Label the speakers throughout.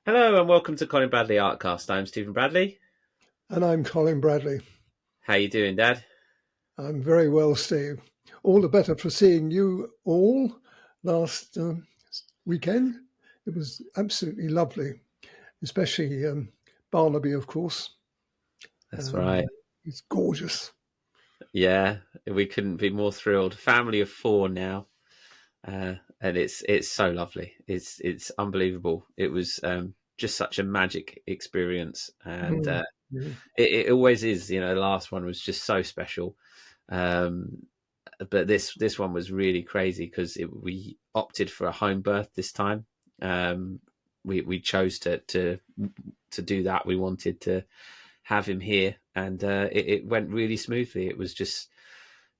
Speaker 1: Hello and welcome to Colin Bradley Artcast. I'm Stephen Bradley.
Speaker 2: And I'm Colin Bradley.
Speaker 1: How you doing, Dad?
Speaker 2: I'm very well, Steve. All the better for seeing you all last weekend. It was absolutely lovely, especially Barnaby, of course.
Speaker 1: That's
Speaker 2: Um,
Speaker 1: right.
Speaker 2: it's gorgeous.
Speaker 1: Yeah, we couldn't be more thrilled. Family of four now, and it's so lovely. It's unbelievable. It was just such a magic experience, and
Speaker 2: Mm, mm.
Speaker 1: it always is. You know, the last one was just so special. Um, but this one was really crazy because we opted for a home birth this time. Um, we chose to do that. We wanted to have him here, and it went really smoothly. It was just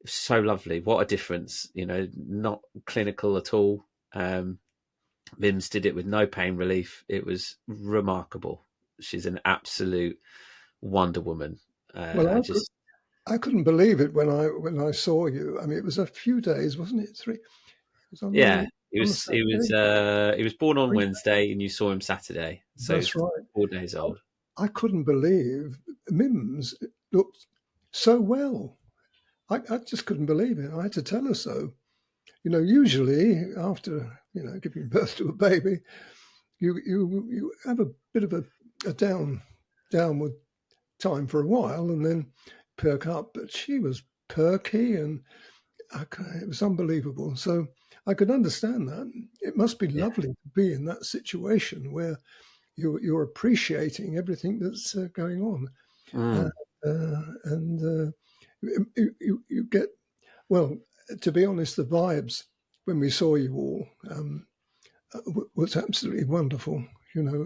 Speaker 1: so lovely. What a difference, you know, not clinical at all. Mims did it with no pain relief. It was remarkable. She's an absolute Wonder Woman.
Speaker 2: Well,
Speaker 1: I just
Speaker 2: I couldn't believe it when I saw you. I mean, it was a few days, wasn't it? Three. It was
Speaker 1: Yeah,
Speaker 2: on the
Speaker 1: he was born on
Speaker 2: Saturday.
Speaker 1: Wednesday, and you saw him Saturday, so
Speaker 2: That's
Speaker 1: he's
Speaker 2: right.
Speaker 1: 4 days old.
Speaker 2: I couldn't believe Mims looked so well. I just couldn't believe it. I had to tell her so. Usually after giving birth to a baby, you have a bit of a downward time for a while and then perk up. But she was perky and it was unbelievable. So I could understand that. It must be
Speaker 1: Yeah,
Speaker 2: lovely to be in that situation where you're appreciating everything that's going on, uh,
Speaker 1: mm,
Speaker 2: and you get well. To be honest, the vibes when we saw you all was absolutely wonderful.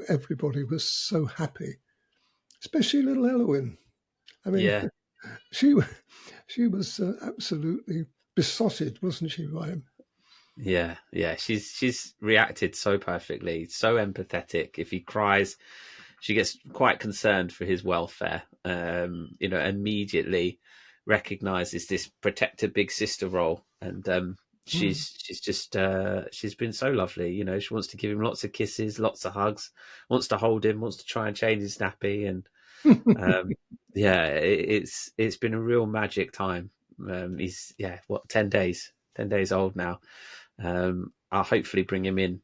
Speaker 2: Everybody was so happy, especially little Eloise. I mean,
Speaker 1: yeah.
Speaker 2: she she was absolutely besotted, wasn't she, by him?
Speaker 1: Yeah, yeah, she's reacted so perfectly, so empathetic. If he cries, she gets quite concerned for his welfare. You know, immediately recognizes this protector big sister role, and
Speaker 2: Mm.
Speaker 1: she's just she's been so lovely. You know, she wants to give him lots of kisses, lots of hugs, wants to hold him, wants to try and change his nappy, and um, yeah, it's been a real magic time. He's what 10 days old now. I'll hopefully bring him in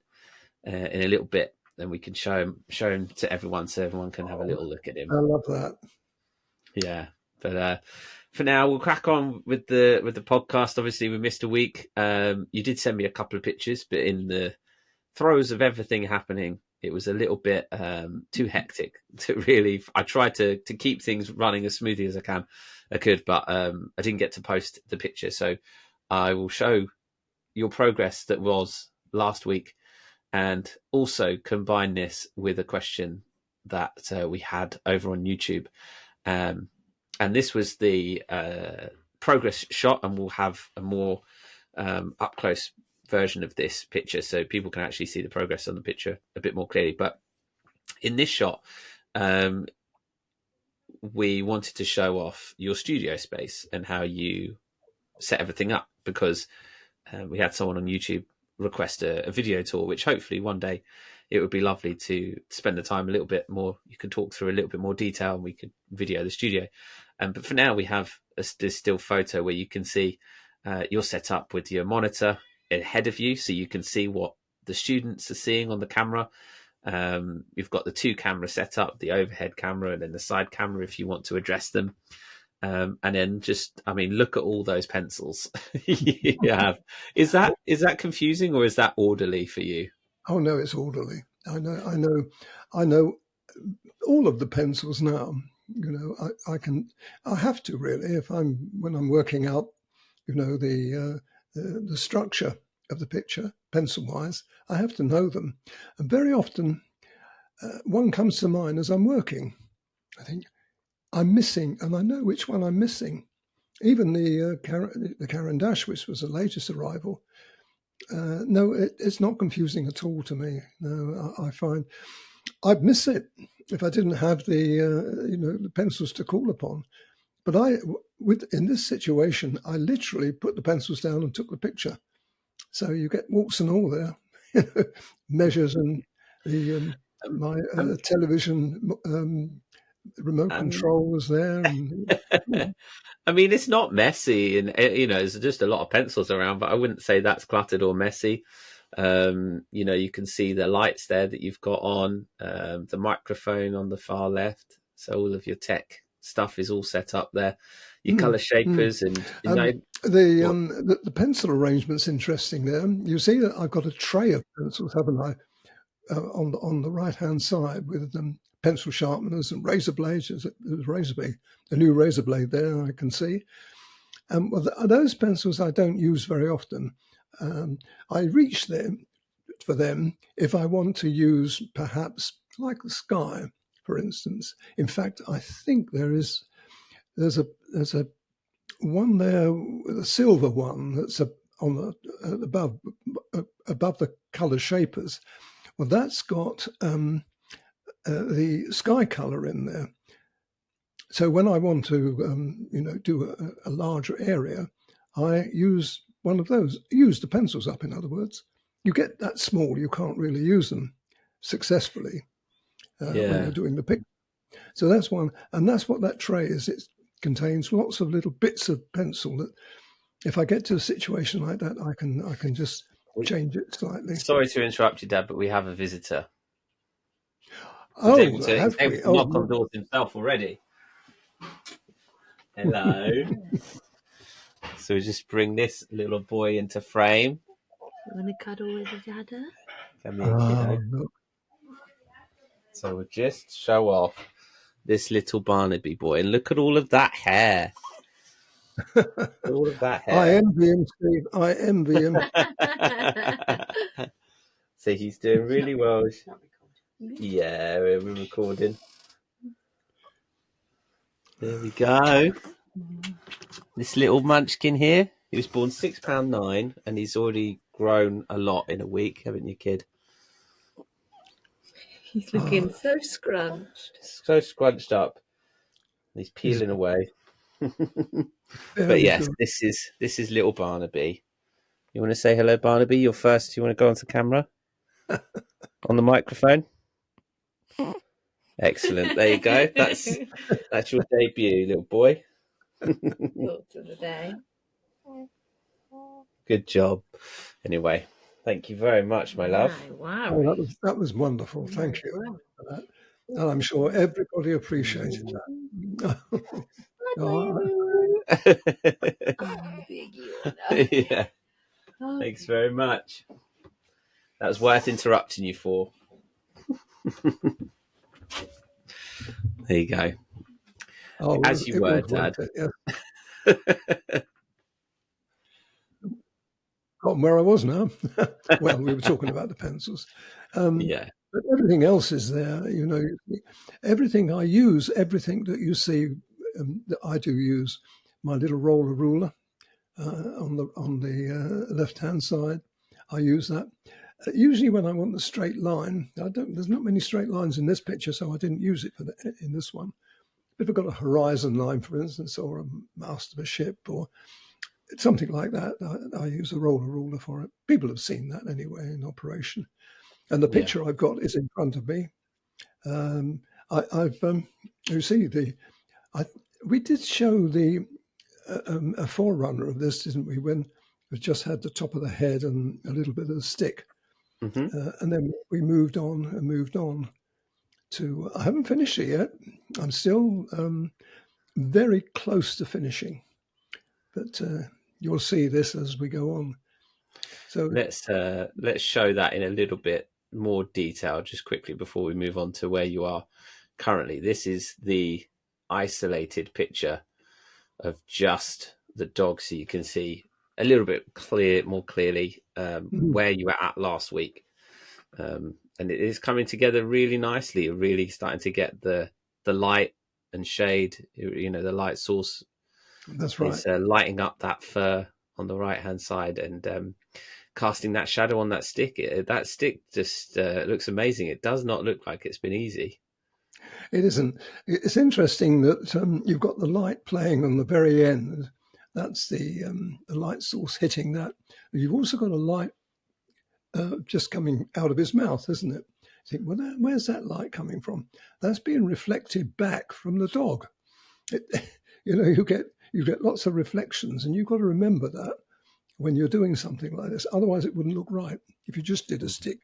Speaker 1: a little bit, and we can show him to everyone, so everyone can have a
Speaker 2: Oh,
Speaker 1: little look at
Speaker 2: I
Speaker 1: him.
Speaker 2: love that.
Speaker 1: Yeah, but for now, we'll crack on with the podcast. Obviously, we missed a week. You did send me a couple of pictures, but in the throes of everything happening, it was a little bit too hectic to really. I tried to keep things running as smoothly as I could, but I didn't get to post the picture. So I will show your progress that was last week, and also combine this with a question that we had over on YouTube. Um, and this was the progress shot, and we'll have a more up close version of this picture so people can actually see the progress on the picture a bit more clearly. But in this shot, um, we wanted to show off your studio space and how you set everything up, because we had someone on YouTube request a video tour, which hopefully one day it would be lovely to spend the time a little bit more. You could talk through a little bit more detail, and we could video the studio. But for now, we have this still photo where you can see you're set up with your monitor ahead of you, so you can see what the students are seeing on the camera. You've got the two cameras set up, the overhead camera and then the side camera if you want to address them. And then just, I mean, look at all those pencils you have. Is that confusing, or is that orderly for you?
Speaker 2: Oh no, it's orderly. I know all of the pencils now. I have to really if when I'm working out, the structure of the picture pencil wise. I have to know them, and very often one comes to mind as I'm working. I think I'm missing, and I know which one I'm missing. Even the Caran d'Ache, which was the latest arrival. No, it's not confusing at all to me. No, I find I'd miss it if I didn't have the pencils to call upon. But in this situation, I literally put the pencils down and took the picture. So you get warts and all there, measures and the my
Speaker 1: Um,
Speaker 2: television remote
Speaker 1: um,
Speaker 2: control was there, and
Speaker 1: I mean, it's not messy, and there's just a lot of pencils around, but I wouldn't say that's cluttered or messy. You can see the lights there that you've got on, the microphone on the far left. So all of your tech stuff is all set up there. Your
Speaker 2: mm,
Speaker 1: color
Speaker 2: mm.
Speaker 1: shapers and what?
Speaker 2: The pencil arrangement's interesting there. You see that I've got a tray of pencils, haven't I, on the right hand side with pencil sharpeners and razor blades. There's razor blade, a new razor blade there I can see. Well, those pencils I don't use very often. I reach them for them if I want to use perhaps like the sky, for instance. In fact, I think there's a one there, a silver one that's on above the color shapers. Well, that's got the sky color in there. So when I want to, do a larger area, I use one of those. Use the pencils up, in other words. You get that small, you can't really use them successfully when
Speaker 1: Yeah.
Speaker 2: you're doing the pic. So that's one, and that's what that tray is. It contains lots of little bits of pencil that, if I get to a situation like that, I can just change it slightly.
Speaker 1: Sorry to interrupt you, Dad, but we have a visitor.
Speaker 2: Oh,
Speaker 1: He's
Speaker 2: have
Speaker 1: able
Speaker 2: we?
Speaker 1: to
Speaker 2: Oh,
Speaker 1: knock on doors himself already. Hello. So we just bring this little boy into frame.
Speaker 3: You want to cuddle with your dada?
Speaker 1: Come here, kiddo.
Speaker 2: look.
Speaker 1: So we'll just show off this little Barnaby boy, and look at all of that hair. All of that
Speaker 2: I
Speaker 1: hair.
Speaker 2: envy him, Steve. I envy him.
Speaker 1: So he's doing really well. Yeah, we're recording. There we go. This little munchkin here. He was born £6.9, and he's already grown a lot in a week, haven't you, kid?
Speaker 3: He's looking so scrunched.
Speaker 1: So scrunched up. He's peeling away. But
Speaker 2: Very
Speaker 1: yes,
Speaker 2: good.
Speaker 1: this is little Barnaby. You want to say hello, Barnaby? You're first. You want to go onto camera on the microphone? Excellent. There you go. That's your debut, little boy.
Speaker 3: Thoughts of the day.
Speaker 1: Good job. Anyway, thank you very much, my love.
Speaker 3: Wow.
Speaker 2: Oh, that was wonderful. Thank you for that. And I'm sure everybody appreciated that.
Speaker 3: Big
Speaker 1: Yeah. Thanks very much. That was worth interrupting you for. There you go.
Speaker 2: Oh,
Speaker 1: As you were, Dad.
Speaker 2: Yeah. Gotten where I was now. Well, we were talking about the pencils.
Speaker 1: Yeah.
Speaker 2: But everything else is there. Everything I use, everything that you see, that I do use. My little roller ruler on the left hand side, I use that. Usually, when I want the straight line, there's not many straight lines in this picture, so I didn't use it in this one. If I've got a horizon line, for instance, or a mast of a ship, or something like that, I use a roller ruler for it. People have seen that anyway in operation. And the picture I've got is in front of me. You see, we did show a forerunner of this, didn't we? When we just had the top of the head and a little bit of the stick, and then we moved on to. I haven't finished it yet. I'm still very close to finishing, but you'll see this as we go on. So
Speaker 1: let's show that in a little bit more detail just quickly before we move on to where you are currently. This is the isolated picture of just the dog, so you can see a little bit more clearly where you were at last week, and it is coming together really nicely. You're really starting to get the light and shade. The light source.
Speaker 2: That's right.
Speaker 1: Is lighting up that fur on the right hand side and casting that shadow on that stick. That stick just looks amazing. It does not look like it's been easy.
Speaker 2: It isn't. It's interesting that you've got the light playing on the very end. That's the light source hitting that. You've also got a light just coming out of his mouth, isn't it? think, well, where's that light coming from? That's being reflected back from the dog. You get lots of reflections, and you've got to remember that when you're doing something like this. Otherwise, it wouldn't look right. If you just did a stick,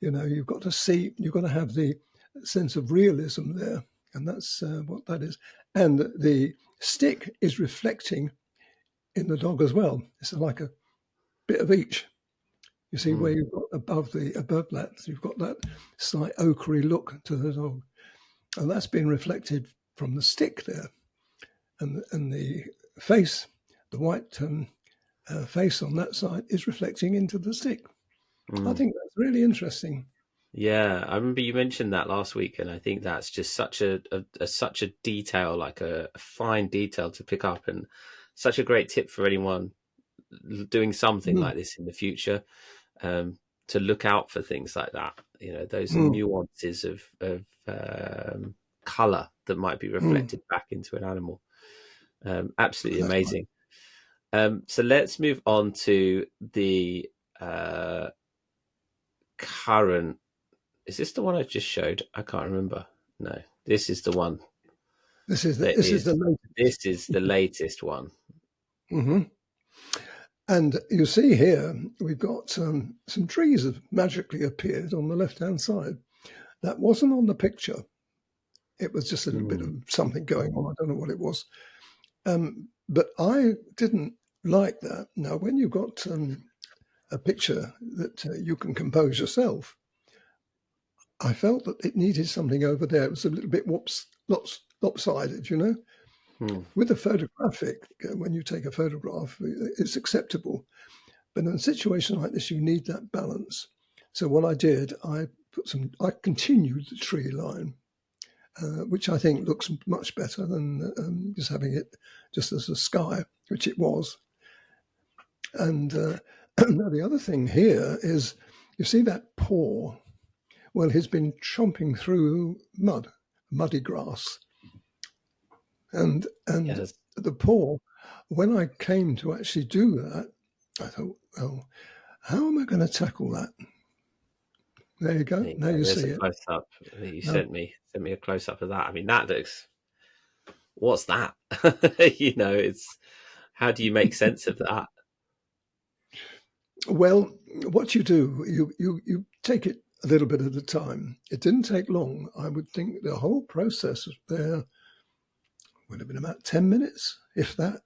Speaker 2: you've got to see, you've got to have the sense of realism there, and that's what that is. And the stick is reflecting in the dog as well. It's like a bit of each. You see where you've got above that, you've got that slight ochre look to the dog, and that's being reflected from the stick there, and the face, the white face on that side is reflecting into the stick. I think that's really interesting.
Speaker 1: Yeah, I remember you mentioned that last week, and I think that's just such a detail, like a fine detail to pick up, and such a great tip for anyone doing something like this in the future, to look out for things like that. Those nuances of color that might be reflected back into an animal. Absolutely amazing. Right. So let's move on to the current. Is this the one I just showed? I can't remember. No, this is the one.
Speaker 2: This is the
Speaker 1: latest one.
Speaker 2: Mm-hmm. And you see here, we've got some trees have magically appeared on the left-hand side. That wasn't on the picture. It was just a little bit of something going on. I don't know what it was. But I didn't like that. Now, when you've got a picture that you can compose yourself, I felt that it needed something over there. It was a little bit lopsided, With a photographic, when you take a photograph, it's acceptable. But in a situation like this, you need that balance. So what I did, I continued the tree line, which I think looks much better than just having it just as a sky, which it was. And now the other thing here is, you see that paw? Well, he's been chomping through muddy grass. And yes. The paw, when I came to actually do that, I thought, well, how am I going to tackle that? There you go. Now you see it.
Speaker 1: Close up. You sent me a close up of that. I mean, that looks. What's that? It's. How do you make sense of that?
Speaker 2: Well, what you do, you take it a little bit at a time. It didn't take long. I would think the whole process there would have been about 10 minutes, if that.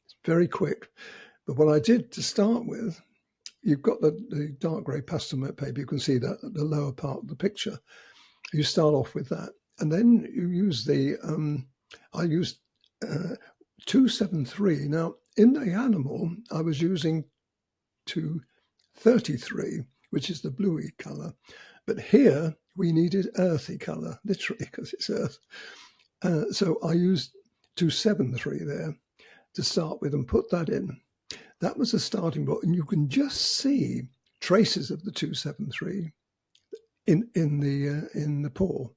Speaker 2: It's very quick. But what I did to start with, you've got the dark grey pastel paper. You can see that at the lower part of the picture. You start off with that. And then you use I used 273. Now, in the animal, I was using 233, which is the bluey colour. But here, we needed earthy colour, literally, because it's earth. So I used 273 there to start with and put that in. That was a starting block, and you can just see traces of the 273 in the paw.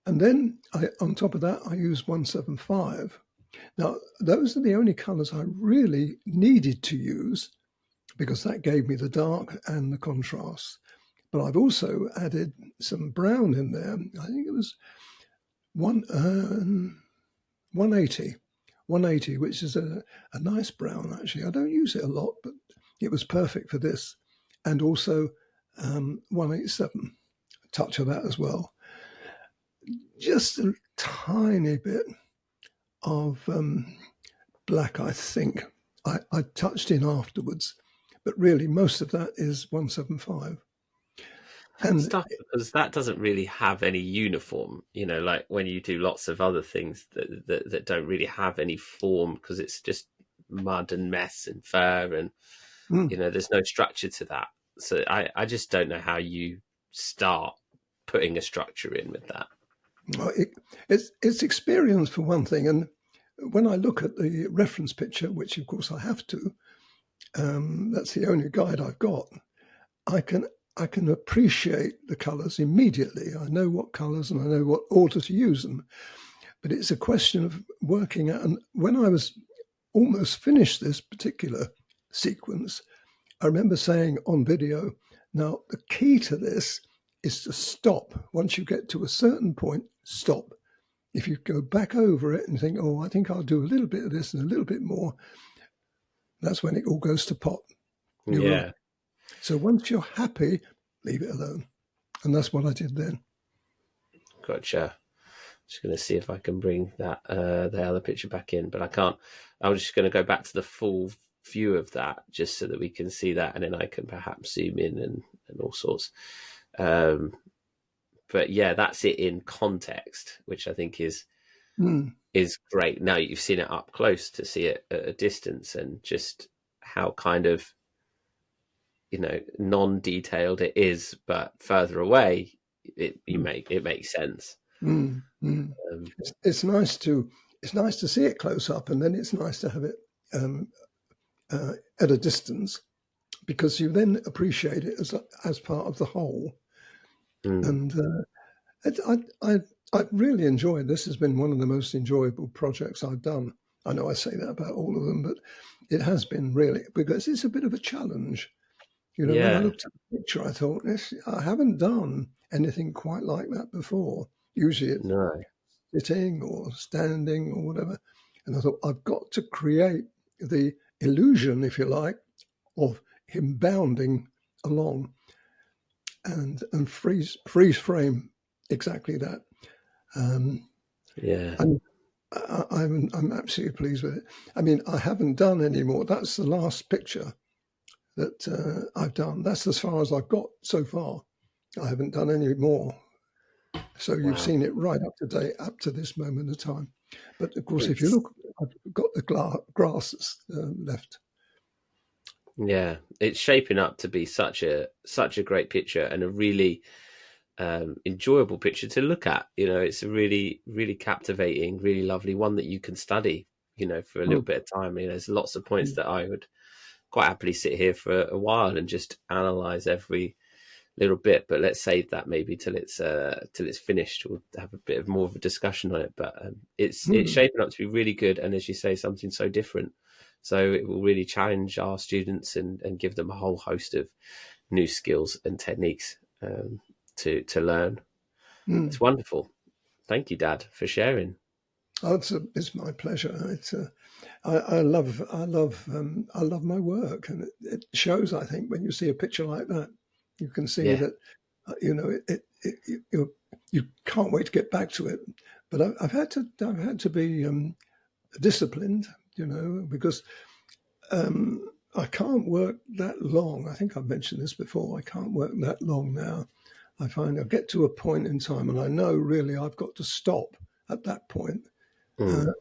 Speaker 2: And then on top of that, I used 175. Now, those are the only colours I really needed to use, because that gave me the dark and the contrast. But I've also added some brown in there. I think it was 180, which is a nice brown, actually. I don't use it a lot, but it was perfect for this. And also 187, a touch of that as well. Just a tiny bit of black, I think. I touched in afterwards, but really most of that is 175.
Speaker 1: And stuff, because that doesn't really have any uniform, like when you do lots of other things that don't really have any form, because it's just mud and mess and fur and there's no structure to that. So I just don't know how you start putting a structure in with that.
Speaker 2: Well, it's experience for one thing, and when I look at the reference picture, which of course I have to, that's the only guide I've got, I can appreciate the colours immediately. I know what colours and I know what order to use them. But it's a question of working out. And when I was almost finished this particular sequence, I remember saying on video, now the key to this is to stop. Once you get to a certain point, stop. If you go back over it and think, oh, I think I'll do a little bit of this and a little bit more, that's when it all goes to pot. You're
Speaker 1: Yeah.
Speaker 2: wrong. So once you're happy, leave it alone. And that's what I did then.
Speaker 1: Gotcha. Just going to see if I can bring that the other picture back in, but I can't. I was just going to go back to the full view of that just so that we can see that, and then I can perhaps zoom in and all sorts. But yeah, that's it in context, which I think is great. Now you've seen it up close to see it at a distance, and just how kind of, you know, non-detailed it is, but further away, it makes sense.
Speaker 2: It's nice to see it close up, and then it's nice to have it at a distance, because you then appreciate it as part of the whole. And I really enjoyed this. Has been one of the most enjoyable projects I've done. I know I say that about all of them, but it has been really, because it's a bit of a challenge. You know, when I looked at the picture, I thought, I haven't done anything quite like that before. Usually it's sitting or standing or whatever. And I thought, I've got to create the illusion, if you like, of him bounding along and freeze frame exactly that. And I'm absolutely pleased with it. I mean, I haven't done any more. That's the last picture that I've done. That's as far as I've got so far. I haven't done any more. So you've seen it right up to date, up to this moment of time. But of course, if you look, I've got the grasses left.
Speaker 1: Yeah, it's shaping up to be such a great picture, and a really enjoyable picture to look at. You know, it's a really, really captivating, really lovely one that you can study, you know, for a little bit of time. You know, there's lots of points that I would quite happily sit here for a while and just analyze every little bit, but let's save that maybe till it's finished. We'll have a bit of more of a discussion on it, but it's shaping up to be really good, and as you say, something so different. So it will really challenge our students and give them a whole host of new skills and techniques to learn. It's wonderful. Thank you, Dad, for sharing.
Speaker 2: Oh, it's my pleasure. It's I love my work, and it shows. I think when you see a picture like that, you can see that you know you can't wait to get back to it. But I've had to be disciplined, you know, because I can't work that long. I think I've mentioned this before. I can't work that long now. I find I get to a point in time, and I know really I've got to stop at that point. And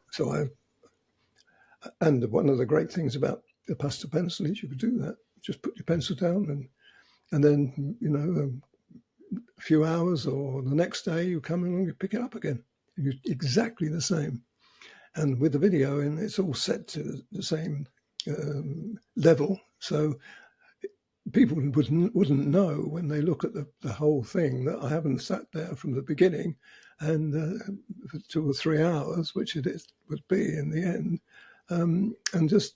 Speaker 2: one of the great things about the pastel pencil is you could do that. Just put your pencil down, and then, you know, a few hours or the next day you come along, you pick it up again. You're exactly the same. And with the video in, it's all set to the same level. So people wouldn't know when they look at the whole thing that I haven't sat there from the beginning and for 2 or 3 hours, which would be in the end, and just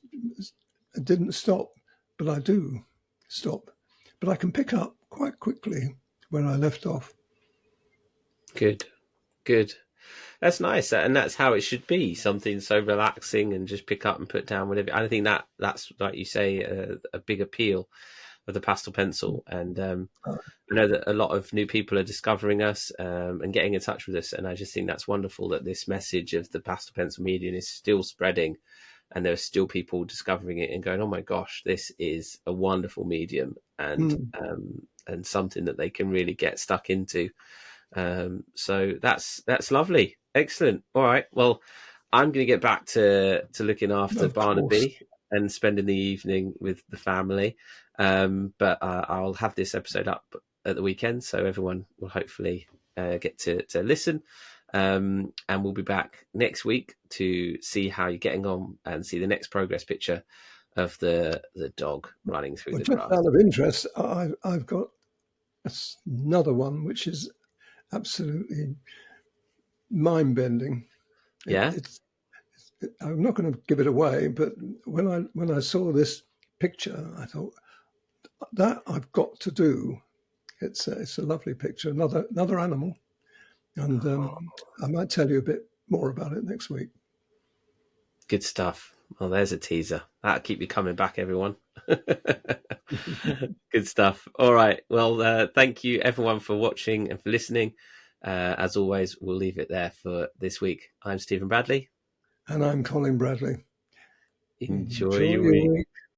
Speaker 2: didn't stop. But I do stop. But I can pick up quite quickly where I left off.
Speaker 1: Good. That's nice, and that's how it should be. Something so relaxing, and just pick up and put down whatever. I think that's like you say, a big appeal of the pastel pencil. And I know that a lot of new people are discovering us and getting in touch with us, and I just think that's wonderful that this message of the pastel pencil medium is still spreading, and there are still people discovering it and going, "Oh my gosh, this is a wonderful medium," and something that they can really get stuck into. So that's lovely. Excellent. All right. Well, I'm going to get back to looking after Barnaby and spending the evening with the family. But I'll have this episode up at the weekend, so everyone will hopefully get to listen. And we'll be back next week to see how you're getting on and see the next progress picture of the dog running through the grass.
Speaker 2: Out of interest, I've got another one which is absolutely mind-bending. I'm not going to give it away, but when I saw this picture, I thought that I've got to do. It's a lovely picture. Another animal, and I might tell you a bit more about it next week.
Speaker 1: Good stuff. Well, there's a teaser. That'll keep you coming back, everyone. Good stuff. All right. Well, thank you, everyone, for watching and for listening. As always, we'll leave it there for this week. I'm Stephen Bradley.
Speaker 2: And I'm Colin Bradley.
Speaker 1: Enjoy your week.